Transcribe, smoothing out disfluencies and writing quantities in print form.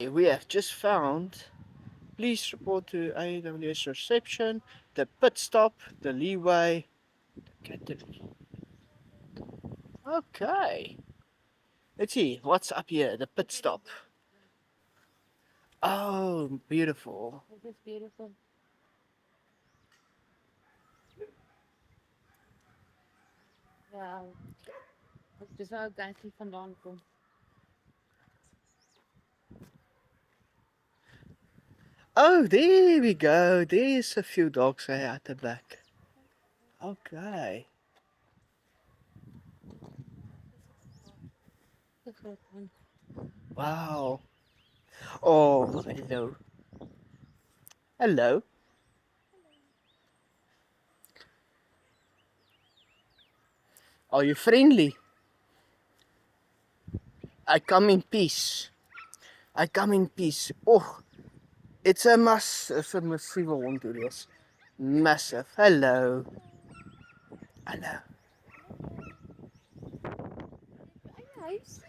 We have just found. Please report to AWS reception. The pit stop, the leeway, the category. Okay. Let's see what's up here. The pit stop. Oh, beautiful. This is beautiful. Ja, dis waar ek eintlik vandaan kom. Oh, there we go. There's a few dogs there at the back. Okay. Dis groot man. Wow. Oh, hello. Hello. Are you friendly? I come in peace. I come in peace. Oh, it's a massive hond to this. Massive. Hello. Hello. Eie huis.